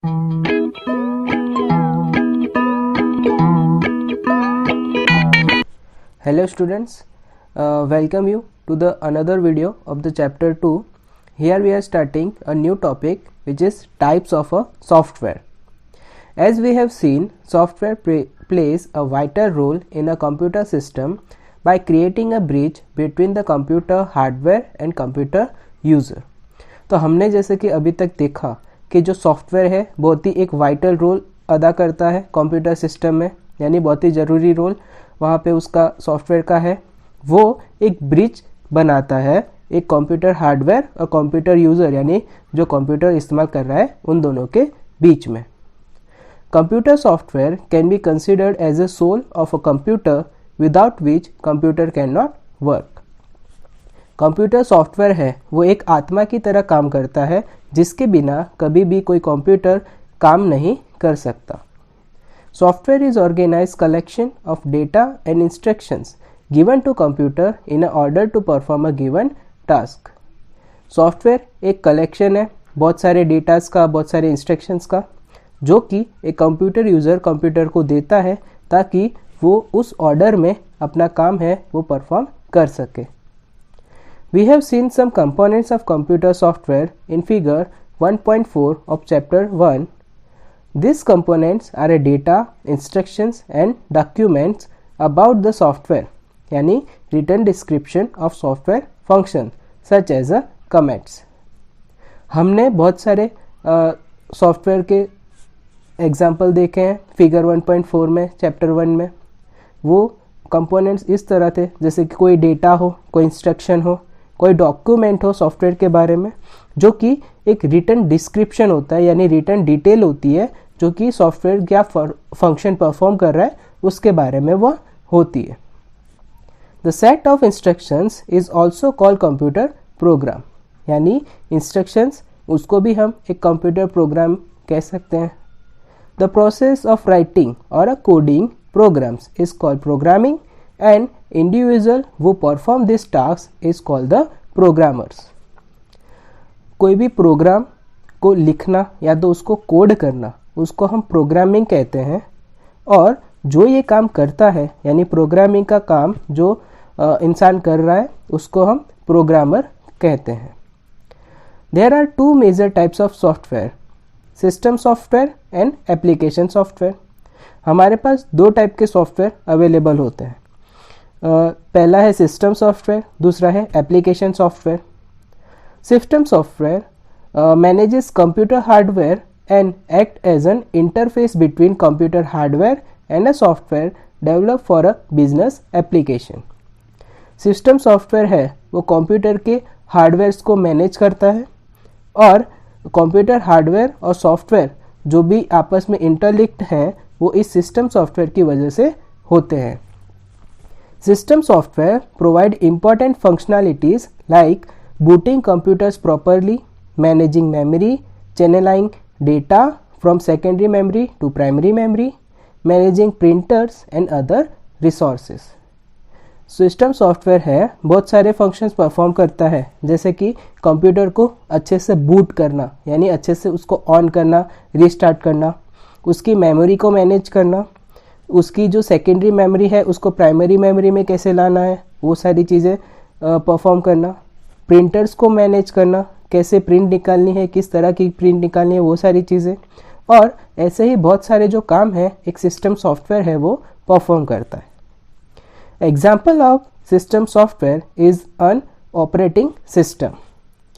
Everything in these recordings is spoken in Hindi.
Hello students, welcome you to the another video of the chapter 2. Here we are starting a new topic which is types of a software. As we have seen, software plays a vital role in a computer system by creating a bridge between the computer hardware and computer user. तो हमने जैसे कि अभी तक देखा कि जो सॉफ्टवेयर है बहुत ही एक वाइटल रोल अदा करता है कंप्यूटर सिस्टम में, यानी बहुत ही ज़रूरी रोल वहाँ पे उसका सॉफ्टवेयर का है। वो एक ब्रिज बनाता है एक कंप्यूटर हार्डवेयर और कंप्यूटर यूज़र, यानी जो कंप्यूटर इस्तेमाल कर रहा है उन दोनों के बीच में। Computer software can be considered as a soul of a computer without which computer can not work. Computer software है वो एक आत्मा की तरह काम करता है जिसके बिना कभी भी कोई कंप्यूटर काम नहीं कर सकता। Software is organised collection of data and instructions given to computer in order to perform a given task. Software एक कलेक्शन है बहुत सारे डेटास का, बहुत सारे इंस्ट्रक्शंस का, जो कि एक कंप्यूटर यूज़र कंप्यूटर को देता है ताकि वो उस ऑर्डर में अपना काम है वो परफॉर्म कर सके। We have seen some components of computer software in figure 1.4 of chapter 1. These components are a data, instructions and documents about the software, यानी written description of software function such as a commands. हमने बहुत सारे सॉफ्टवेयर के एग्जाम्पल देखे हैं फिगर 1.4 में चैप्टर 1 में। वो कंपोनेंट्स इस तरह थे जैसे कि कोई डेटा हो, कोई इंस्ट्रक्शन हो, कोई डॉक्यूमेंट हो सॉफ्टवेयर के बारे में, जो कि एक रिटन डिस्क्रिप्शन होता है, यानी रिटन डिटेल होती है जो कि सॉफ्टवेयर क्या फंक्शन परफॉर्म कर रहा है उसके बारे में वह होती है। The set of instructions is also called computer program, यानी इंस्ट्रक्शंस उसको भी हम एक कंप्यूटर प्रोग्राम कह सकते हैं। द प्रोसेस ऑफ राइटिंग और a coding programs is called programming and individual who perform this task is called the programmers. कोई भी प्रोग्राम को लिखना या तो उसको कोड करना उसको हम प्रोग्रामिंग कहते हैं, और जो ये काम करता है यानी प्रोग्रामिंग का काम जो इंसान कर रहा है उसको हम प्रोग्रामर कहते हैं। There are two major types of software, system software and application software. हमारे पास दो टाइप के सॉफ्टवेयर अवेलेबल होते हैं। पहला है सिस्टम सॉफ्टवेयर, दूसरा है application software. System software manages computer hardware and act as an interface between computer hardware and a software develop for a business application. System software है वो कंप्यूटर के हार्डवेयर्स को मैनेज करता है, और कंप्यूटर हार्डवेयर और सॉफ्टवेयर जो भी आपस में इंटरलिंक्ड हैं वो इस सिस्टम सॉफ्टवेयर की वजह से होते हैं। System software provide important functionalities like booting computers properly, managing memory, channeling data from secondary memory to primary memory, managing printers and other resources. System software है बहुत सारे फंक्शंस परफॉर्म करता है, जैसे कि कंप्यूटर को अच्छे से बूट करना, यानी अच्छे से उसको ऑन करना, रीस्टार्ट करना, उसकी मेमोरी को मैनेज करना, उसकी जो सेकेंडरी मेमोरी है उसको प्राइमरी मेमोरी में कैसे लाना है वो सारी चीज़ें परफॉर्म करना, प्रिंटर्स को मैनेज करना, कैसे प्रिंट निकालनी है, किस तरह की प्रिंट निकालनी है, वो सारी चीज़ें, और ऐसे ही बहुत सारे जो काम है एक सिस्टम सॉफ्टवेयर है वो परफॉर्म करता है। Example of system software is an operating system.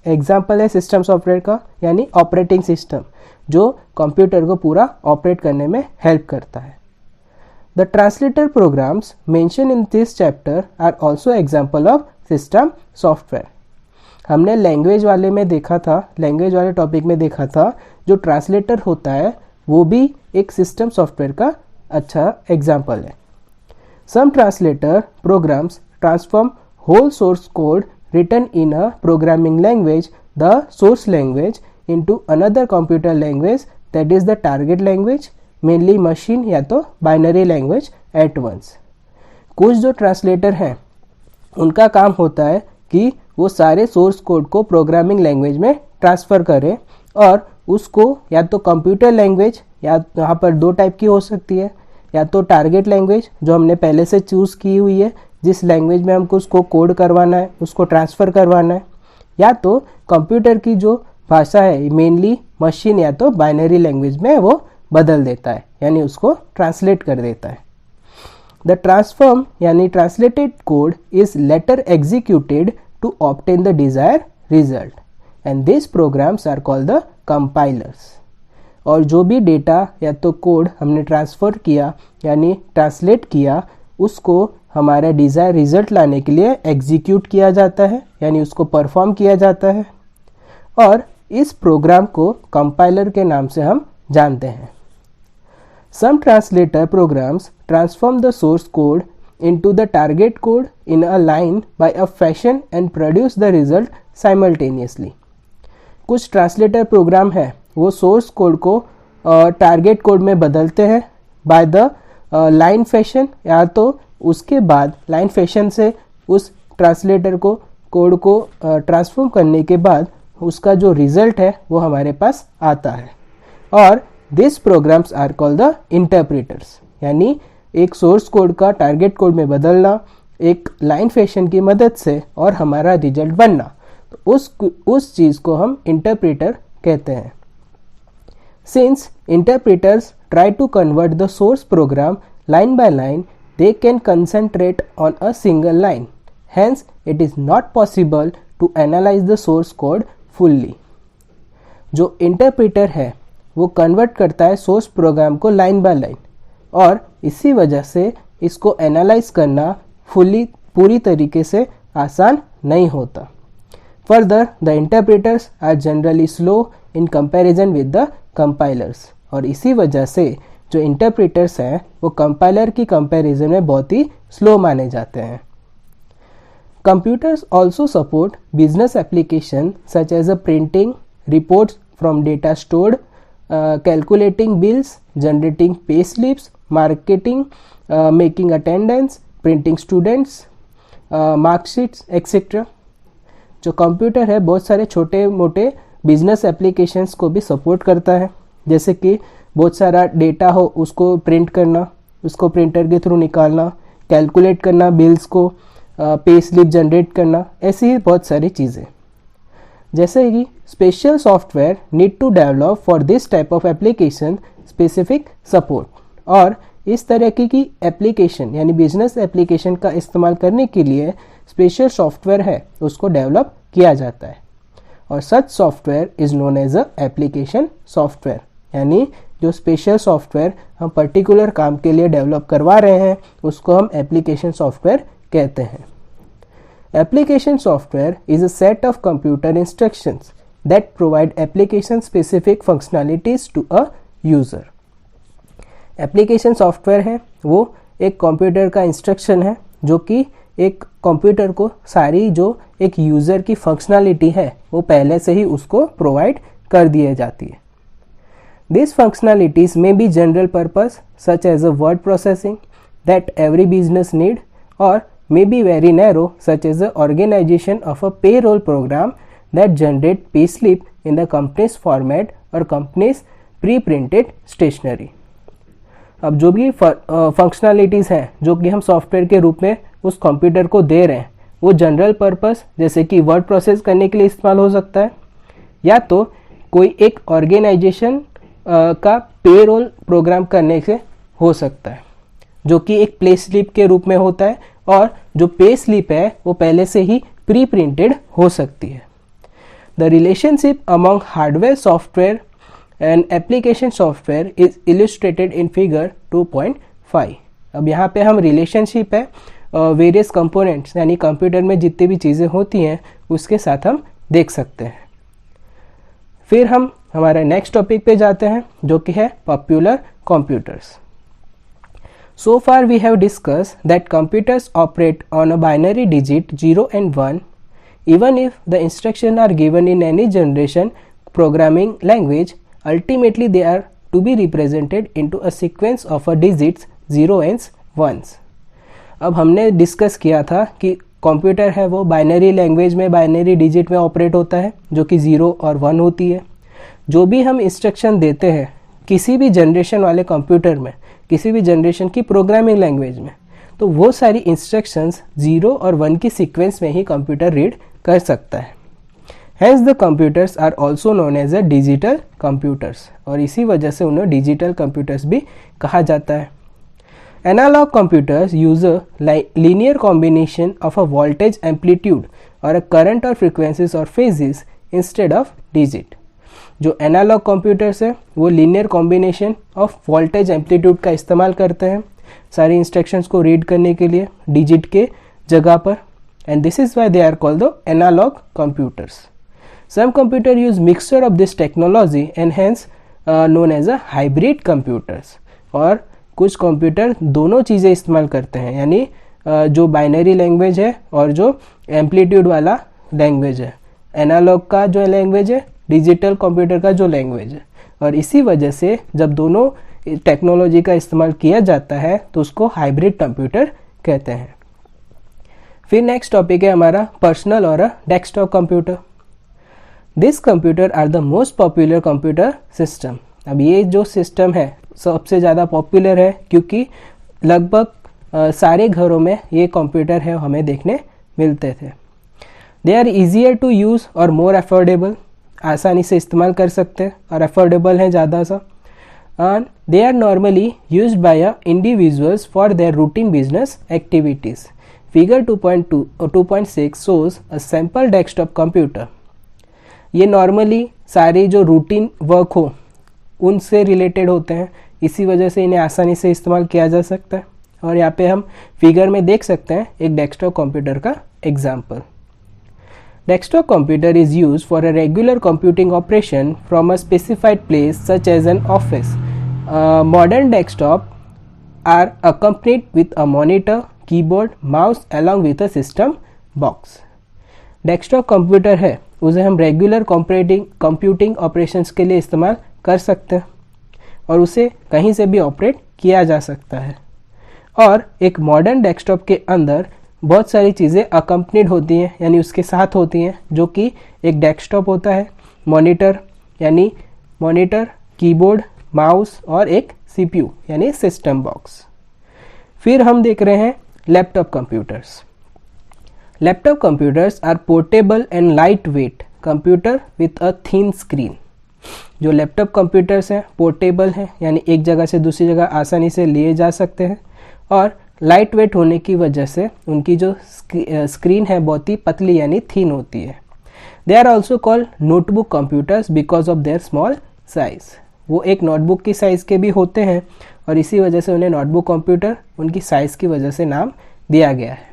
Example है सिस्टम सॉफ्टवेयर का यानी ऑपरेटिंग सिस्टम जो कंप्यूटर को पूरा ऑपरेट करने में हेल्प करता है। The translator programs mentioned in this chapter are also example of system software. हमने लैंग्वेज वाले में देखा था, लैंग्वेज वाले टॉपिक में देखा था, जो ट्रांसलेटर होता है वो भी एक सिस्टम सॉफ्टवेयर का अच्छा एग्जाम्पल है। Some translator programs transform whole source code written in a programming language, the source language, into another computer language that is the target language, mainly machine या तो बाइनरी लैंग्वेज एट वंस। कुछ जो ट्रांसलेटर हैं उनका काम होता है कि वो सारे सोर्स कोड को प्रोग्रामिंग लैंग्वेज में ट्रांसफ़र करें और उसको या तो कंप्यूटर लैंग्वेज, या यहाँ पर दो टाइप की हो सकती है, या तो टारगेट लैंग्वेज जो हमने पहले से चूज़ की हुई है, जिस लैंग्वेज में हमको उसको कोड करवाना है, उसको ट्रांसफ़र करवाना है, या तो कंप्यूटर की जो भाषा है मेनली मशीन या तो बाइनरी लैंग्वेज में वो बदल देता है, यानी उसको ट्रांसलेट कर देता है। द ट्रांसफॉर्म यानी translated code is later executed to obtain the desire result and this programs are called the compilers. और जो भी डेटा या तो कोड हमने ट्रांसफ़र किया यानी ट्रांसलेट किया, उसको हमारा डिज़ायर रिजल्ट लाने के लिए एग्जीक्यूट किया जाता है, यानी उसको परफॉर्म किया जाता है, और इस प्रोग्राम को कंपाइलर के नाम से हम जानते हैं। Some translator programs transform the source code into the target code in a line by a fashion and produce the result simultaneously. कुछ ट्रांसलेटर प्रोग्राम है वो सोर्स कोड को टारगेट कोड में बदलते हैं बाय द लाइन फैशन, या तो उसके बाद लाइन फैशन से उस ट्रांसलेटर को कोड को ट्रांसफॉर्म करने के बाद उसका जो रिजल्ट है वो हमारे पास आता है। और this programs are called the interpreters, यानी एक सोर्स कोड का टारगेट कोड में बदलना एक लाइन फैशन की मदद से और हमारा रिजल्ट बनना, तो उस चीज़ को हम इंटरप्रेटर कहते हैं। Since interpreters try to convert the source program line by line, they can concentrate on a single line. Hence, it is not possible to analyze the source code fully. जो इंटरप्रेटर है वो कन्वर्ट करता है सोर्स प्रोग्राम को लाइन बाय लाइन, और इसी वजह से इसको एनालाइज करना पूरी तरीके से आसान नहीं होता। Further the interpreters are generally slow in comparison with the compilers, और इसी वजह से जो इंटरप्रेटर्स हैं वो कंपाइलर की कंपैरिजन में बहुत ही स्लो माने जाते हैं। Computers also support business application such as a printing reports from data stored, calculating bills, generating pay slips, marketing, making attendance, printing students marksheets etcetera. जो कंप्यूटर है बहुत सारे छोटे मोटे बिजनेस एप्लीकेशंस को भी सपोर्ट करता है, जैसे कि बहुत सारा डेटा हो उसको प्रिंट करना, उसको प्रिंटर के थ्रू निकालना, कैलकुलेट करना बिल्स को, पे स्लिप जनरेट करना, ऐसी ही बहुत सारी चीज़ें। जैसे कि special software need to develop for this type of application specific support, और इस तरह की एप्लीकेशन यानी बिजनेस एप्लीकेशन का इस्तेमाल करने के लिए स्पेशल सॉफ्टवेयर है उसको डेवलप किया जाता है, और such software is known as a application software, यानी जो स्पेशल सॉफ्टवेयर हम पर्टिकुलर काम के लिए डेवलप करवा रहे हैं उसको हम एप्लीकेशन सॉफ्टवेयर कहते हैं। Application software is a set of computer instructions that provide application specific functionalities to a user. Application software है वो एक कंप्यूटर का इंस्ट्रक्शन है जो कि एक कंप्यूटर को सारी जो एक यूज़र की फंक्शनैलिटी है वो पहले से ही उसको प्रोवाइड कर दी जाती है। These functionalities may be general purpose such as a word processing that every business need, or may be very narrow such as the organization of a payroll program that generate payslip in the company's format or company's pre-printed stationery. अब जो भी फंक्शनैलिटीज़ हैं जो कि हम सॉफ्टवेयर के रूप में उस कंप्यूटर को दे रहे हैं वो जनरल पर्पस जैसे कि वर्ड प्रोसेस करने के लिए इस्तेमाल हो सकता है, या तो कोई एक ऑर्गेनाइजेशन का पेरोल प्रोग्राम करने से हो सकता है जो कि एक प्ले स्लिप के रूप में होता है, और जो पे स्लिप है वो पहले से ही प्री प्रिंटेड हो सकती है। The relationship among hardware software and application software is illustrated in figure 2.5। अब यहाँ पे हम रिलेशनशिप है वेरियस कंपोनेंट्स यानी कंप्यूटर में जितनी भी चीज़ें होती हैं उसके साथ हम देख सकते हैं। फिर हम हमारे नेक्स्ट टॉपिक पे जाते हैं जो कि है popular computers. So far we have discuss that computers operate on a binary digit 0 and 1 even if the instruction are given in any generation programming language, ultimately they are to be represented into a sequence of a digits 0 and 1s। अब हमने डिस्कस किया था कि कंप्यूटर है वो बाइनरी लैंग्वेज में बाइनरी डिजिट में ऑपरेट होता है जो कि 0 और 1 होती है। जो भी हम इंस्ट्रक्शन देते हैं किसी भी जनरेशन वाले कंप्यूटर में, किसी भी जनरेशन की प्रोग्रामिंग लैंग्वेज में, तो वो सारी इंस्ट्रक्शंस 0 और 1 की सीक्वेंस में ही कंप्यूटर रीड कर सकता है। Hence the computers are also known as a digital computers, और इसी वजह से उन्हें डिजिटल कंप्यूटर्स भी कहा जाता है। Analog computers use a linear combination of a voltage amplitude or a current or frequencies or phases instead of digit। जो एनालॉग कंप्यूटर्स है वो linear combination of voltage amplitude का इस्तेमाल करते हैं सारी इंस्ट्रक्शंस को रीड करने के लिए डिजिट के जगह पर, and this is why they are called the analog computers. Some computer use mixture of this technology and hence known as a hybrid computers। और कुछ कंप्यूटर दोनों चीज़ें इस्तेमाल करते हैं, यानी जो बाइनरी लैंग्वेज है और जो एम्पलीट्यूड वाला लैंग्वेज है, एनालॉग का जो लैंग्वेज है, डिजिटल कंप्यूटर का जो लैंग्वेज है, और इसी वजह से जब दोनों टेक्नोलॉजी का इस्तेमाल किया जाता है तो उसको हाइब्रिड कंप्यूटर कहते हैं। फिर नेक्स्ट टॉपिक है हमारा पर्सनल और desktop computer. This computer are the most popular computer system. अब ये जो सिस्टम है सबसे ज़्यादा पॉपुलर है क्योंकि लगभग सारे घरों में ये कंप्यूटर है हमें देखने मिलते थे। They are easier to use और मोर अफोर्डेबल, आसानी से इस्तेमाल कर सकते हैं और अफोर्डेबल है ज़्यादा सा। And they are normally used by individuals for their routine business activities. Figure 2.6 shows a sample desktop computer. ये नॉर्मली सारी जो रूटीन वर्क हो उनसे रिलेटेड होते हैं, इसी वजह से इन्हें आसानी से इस्तेमाल किया जा सकता है। और यहाँ पे हम फिगर में देख सकते हैं एक डेस्कटॉप कंप्यूटर का example. Desktop computer is use for a regular computing operation from a specified place such as an office. Modern desktop are accompanied with a monitor, keyboard, mouse along with a system box. Desktop computer है उसे हम रेगुलर कंप्यूटिंग ऑपरेशंस के लिए इस्तेमाल कर सकते हैं और उसे कहीं से भी ऑपरेट किया जा सकता है। और एक मॉडर्न डेस्कटॉप के अंदर बहुत सारी चीज़ें अकम्पनीड होती हैं, यानी उसके साथ होती हैं, जो कि एक डेस्कटॉप होता है, मॉनिटर यानी मॉनिटर, कीबोर्ड, माउस और एक सीपीयू यानी सिस्टम बॉक्स। फिर हम देख रहे हैं laptop computers. Laptop computers are portable and lightweight computer with a thin screen। जो लैपटॉप कंप्यूटर्स हैं पोर्टेबल हैं, यानी एक जगह से दूसरी जगह आसानी से लिए जा सकते हैं, और लाइट वेट होने की वजह से उनकी जो स्क्रीन है बहुत ही पतली यानी थीन होती है। They are also called notebook computers because of their small size. वो एक नोटबुक की साइज़ के भी होते हैं और इसी वजह से उन्हें नोटबुक कंप्यूटर उनकी साइज़ की वजह से नाम दिया गया है।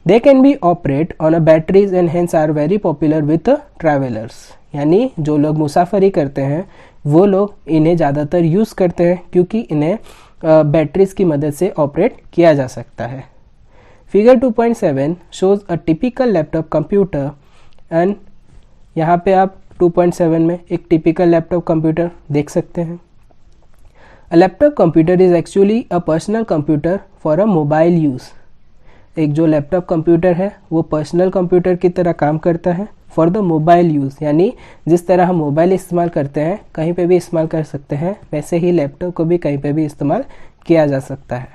They can be operate on a batteries and hence are very popular with travelers। यानी जो लोग मुसाफरी करते हैं वो लोग इन्हें ज़्यादातर यूज़ करते हैं क्योंकि इन्हें बैटरीज की मदद से ऑपरेट किया जा सकता है। Figure 2.7 shows a typical laptop computer, and यहाँ पे आप 2.7 में एक टिपिकल लैपटॉप कंप्यूटर देख सकते हैं। अ laptop computer is actually a personal computer for a mobile use. एक जो लैपटॉप कंप्यूटर है वो पर्सनल कंप्यूटर की तरह काम करता है फॉर द मोबाइल यूज़, यानी जिस तरह हम मोबाइल इस्तेमाल करते हैं कहीं पे भी इस्तेमाल कर सकते हैं, वैसे ही लैपटॉप को भी कहीं पे भी इस्तेमाल किया जा सकता है।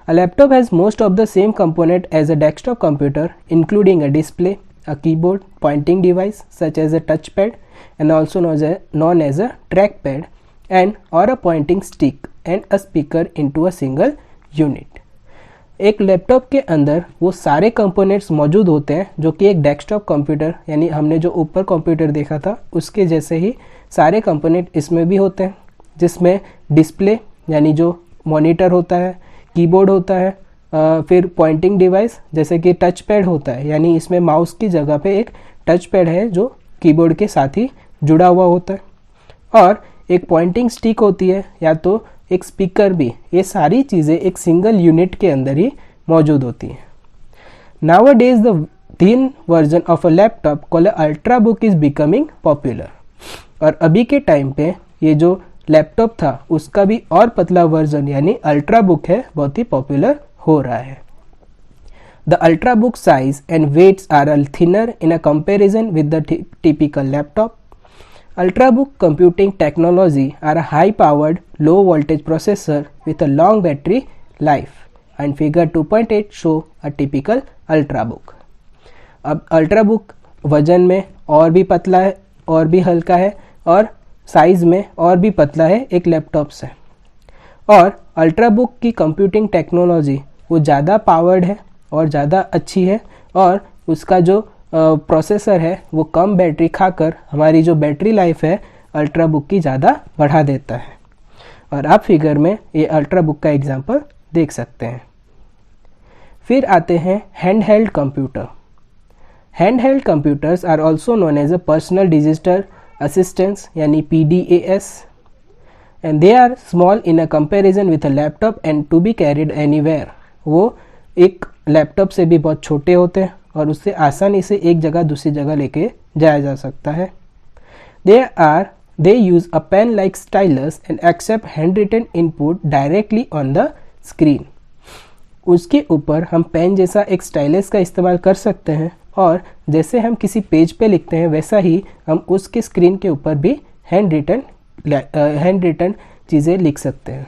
A laptop has most of the same component as a desktop computer including a display, a keyboard, pointing device such as a touch pad and also known as a track pad and और a pointing stick and a speaker into a single unit. एक लैपटॉप के अंदर वो सारे कंपोनेंट्स मौजूद होते हैं जो कि एक डेस्कटॉप कंप्यूटर यानी हमने जो ऊपर कंप्यूटर देखा था उसके जैसे ही सारे कंपोनेंट इसमें भी होते हैं, जिसमें डिस्प्ले यानी जो मॉनिटर होता है, कीबोर्ड होता है, फिर पॉइंटिंग डिवाइस जैसे कि टच पैड होता है, यानी इसमें माउस की जगह पे एक टच पैड है जो कीबोर्ड के साथ ही जुड़ा हुआ होता है, और एक पॉइंटिंग स्टिक होती है या तो एक स्पीकर भी। ये सारी चीज़ें एक सिंगल यूनिट के अंदर ही मौजूद होती हैं। Nowadays the thin version of a laptop called ultra book is becoming popular. और अभी के टाइम पे ये जो लैपटॉप था उसका भी और पतला वर्जन यानी अल्ट्रा बुक है बहुत ही पॉपुलर हो रहा है। The ultrabook size and weights are thinner in a comparison with the typical laptop. Ultrabook computing technology are a high-powered, low-voltage processor with a long battery life, and figure 2.8 show a typical Ultrabook. अब Ultrabook वजन में और भी पतला है और भी हल्का है और साइज़ में और भी पतला है एक लैपटॉप से, और Ultrabook की कंप्यूटिंग टेक्नोलॉजी वो ज़्यादा पावर्ड है और ज़्यादा अच्छी है, और उसका जो प्रोसेसर है वो कम बैटरी खाकर हमारी जो बैटरी लाइफ है Ultrabook की ज़्यादा बढ़ा देता है। और आप फिगर में ये Ultrabook का एग्जांपल देख सकते हैं। फिर आते हैं hand held computer. Hand held computers are also known as a personal digital assistants यानी PDAS, and they are small in a comparison with a laptop and to be carried anywhere. वो एक लैपटॉप से भी बहुत छोटे होते हैं और उससे आसानी से एक जगह दूसरी जगह लेके जाया जा सकता है। They use a pen like stylus and accept hand written input directly on the screen. उसके ऊपर हम पेन जैसा एक स्टाइलस का इस्तेमाल कर सकते हैं, और जैसे हम किसी पेज पे लिखते हैं वैसा ही हम उसके स्क्रीन के ऊपर भी हैंड रिटन चीज़ें लिख सकते हैं।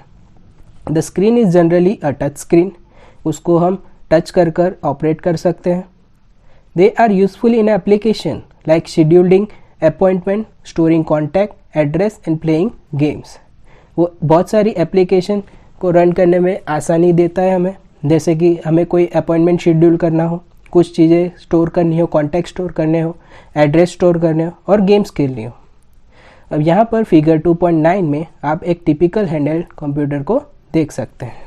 The screen is generally a touch screen, उसको हम टच कर ऑपरेट कर सकते हैं। They are useful in application like scheduling appointment, storing contact, address and playing games. वो बहुत सारी एप्लीकेशन को रन करने में आसानी देता है हमें, जैसे कि हमें कोई अपॉइंटमेंट शेड्यूल करना हो, कुछ चीज़ें स्टोर करनी हो, कॉन्टैक्ट स्टोर करने हो, एड्रेस स्टोर करने हो और गेम्स खेलनी हो। अब यहाँ पर फिगर 2.9 में आप एक टिपिकल हैंडहेल्ड कंप्यूटर को देख सकते हैं।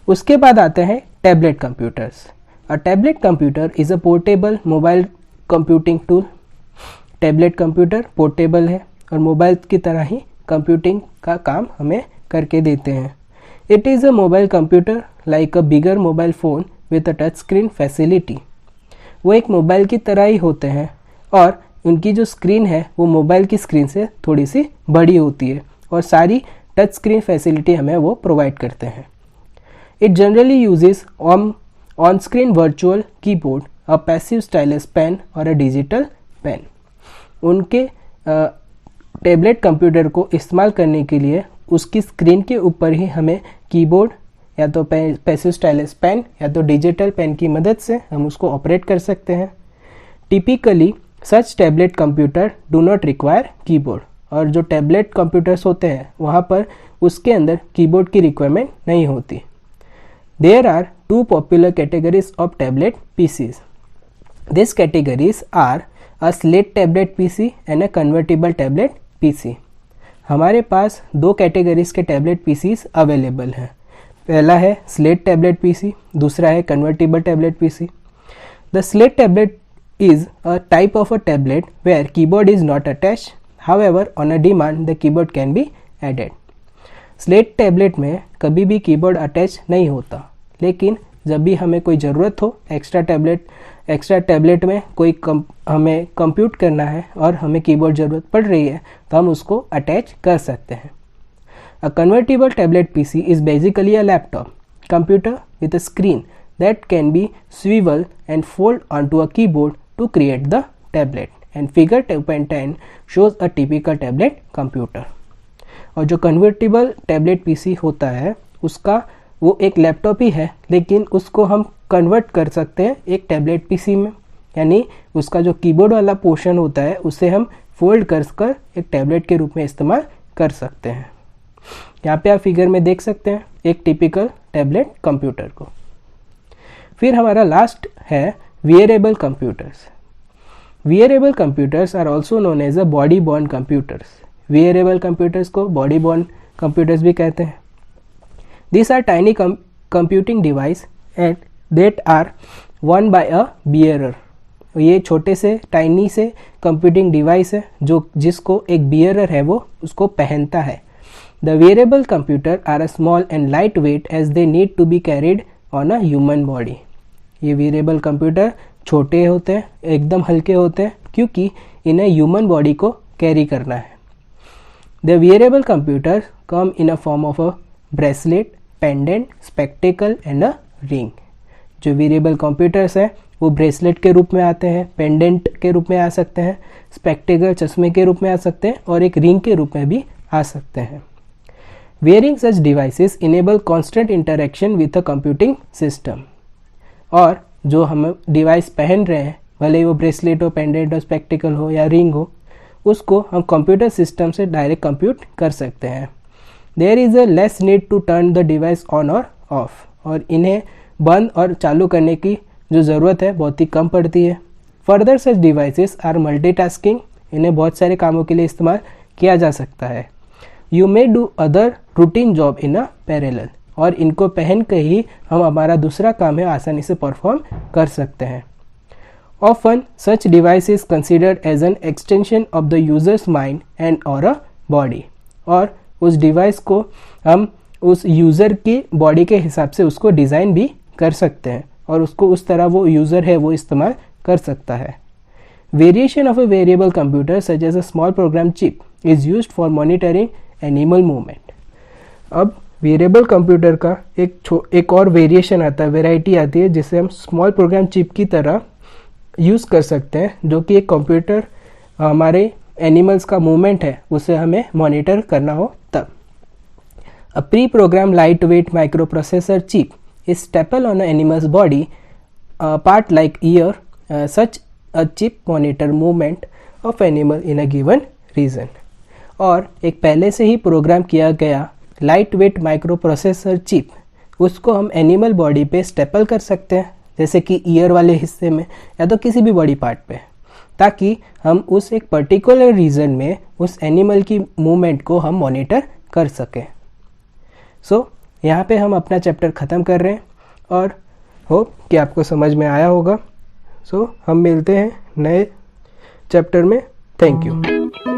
उसके बाद आते हैं tablet computers. A tablet computer is a portable mobile computing tool. Tablet computer portable है और मोबाइल की तरह ही कंप्यूटिंग का काम हमें करके देते हैं। It is a mobile computer like a bigger mobile phone with a touch screen facility. वो एक मोबाइल की तरह ही होते हैं और उनकी जो स्क्रीन है वो मोबाइल की स्क्रीन से थोड़ी सी बड़ी होती है और सारी टच स्क्रीन फैसिलिटी हमें वो प्रोवाइड करते हैं। It generally uses on screen virtual keyboard, a passive stylus pen और अ डिजिटल पेन। उनके टैबलेट कंप्यूटर को इस्तेमाल करने के लिए उसकी स्क्रीन के ऊपर ही हमें कीबोर्ड या तो पैसिव स्टाइलस पेन या तो डिजिटल पेन की मदद से हम उसको ऑपरेट कर सकते हैं। Typically such tablet computer do not require keyboard, और जो टैबलेट कंप्यूटर्स होते हैं वहाँ पर उसके अंदर कीबोर्ड की रिक्वायरमेंट नहीं होती। There are two popular categories of tablet PCs. These categories are a slate tablet PC and a convertible tablet PC. हमारे पास दो कैटेगरीज के टैबलेट PCs अवेलेबल हैं। पहला है स्लेट टैबलेट PC, दूसरा है convertible tablet PC. The slate tablet is a type of a tablet where keyboard is not attached. However, on a demand, the keyboard can be added. Slate tablet में कभी भी कीबोर्ड अटैच नहीं होता, लेकिन जब भी हमें कोई ज़रूरत हो एक्स्ट्रा टैबलेट में कोई हमें कंप्यूट करना है और हमें कीबोर्ड ज़रूरत पड़ रही है तो हम उसको अटैच कर सकते हैं। A convertible tablet PC is basically a laptop computer with a screen that can be swivel and fold onto a keyboard to create the tablet, and figure 2.10 shows a typical tablet computer. और जो कन्वर्टिबल टैबलेट PC होता है उसका वो एक लैपटॉप ही है, लेकिन उसको हम कन्वर्ट कर सकते हैं एक टैबलेट PC में, यानी उसका जो कीबोर्ड वाला पोर्शन होता है उसे हम फोल्ड कर एक टैबलेट के रूप में इस्तेमाल कर सकते हैं। यहाँ पे आप फिगर में देख सकते हैं एक टिपिकल टैबलेट कंप्यूटर को। फिर हमारा लास्ट है wearable computers. Wearable computers are also known as a body borne computers. Wearable computers को बॉडी बॉर्न कंप्यूटर्स भी कहते हैं। This are tiny computing device and that are worn by a bearer. ये छोटे से टाइनी से कंप्यूटिंग डिवाइस है जो जिसको एक बियरर है वो उसको पहनता है। The wearable computer are a small and lightweight as they need to be carried on a human body. ये वियरेबल कंप्यूटर छोटे होते हैं, एकदम हल्के होते हैं, क्योंकि इन्हें ह्यूमन बॉडी को कैरी करना है। The wearable computer come in a form of a bracelet, pendant, spectacle and a ring. जो वियरेबल कंप्यूटर्स हैं वो ब्रेसलेट के रूप में आते हैं, पेंडेंट के रूप में आ सकते हैं, स्पेक्टेकल चश्मे के रूप में आ सकते हैं और एक रिंग के रूप में भी आ सकते हैं। Wearing such devices enable constant interaction with a computing system। और जो हम डिवाइस पहन रहे हैं, भले ही वो ब्रेसलेट हो, पेंडेंट हो, स्पेक्टिकल हो या रिंग हो, उसको हम कंप्यूटर सिस्टम से डायरेक्ट कंप्यूट कर सकते हैं। There is a less need to turn the device on और ऑफ, और इन्हें बंद और चालू करने की जो ज़रूरत है बहुत ही कम पड़ती है। Further such devices are multitasking, इन्हें बहुत सारे कामों के लिए इस्तेमाल किया जा सकता है। You may do other routine job in a parallel, और इनको पहन कर ही हम हमारा दूसरा काम है आसानी से परफॉर्म कर सकते हैं। Often such device is considered as an extension of the user's mind and और अ बॉडी, और उस डिवाइस को हम उस यूज़र की बॉडी के हिसाब से उसको डिज़ाइन भी कर सकते हैं और उसको उस तरह वो यूज़र है वो इस्तेमाल कर सकता है। Variation of a variable computer such as a small program chip is used for monitoring animal movement. अब वेरिएबल कंप्यूटर का एक और वेरिएशन आता है, वेराइटी आती है, जिसे हम स्मॉल प्रोग्राम चिप की तरह यूज़ कर सकते हैं, जो कि एक कंप्यूटर हमारे एनिमल्स का मूवमेंट है उसे हमें मॉनिटर करना हो तब। A pre-programmed lightweight microprocessor chip is stapled on an animal's body, a part like ear. Such a chip monitor movement of animal in a given region। और एक पहले से ही प्रोग्राम किया गया light weight micro processor chip, उसको हम एनिमल बॉडी पे स्टेपल कर सकते हैं, जैसे कि ईयर वाले हिस्से में या तो किसी भी बॉडी पार्ट पे, ताकि हम उस एक पर्टिकुलर रीजन में उस एनिमल की मूवमेंट को हम मॉनिटर कर सकें। यहाँ पे हम अपना चैप्टर ख़त्म कर रहे हैं और होप कि आपको समझ में आया होगा। हम मिलते हैं नए चैप्टर में। Thank you.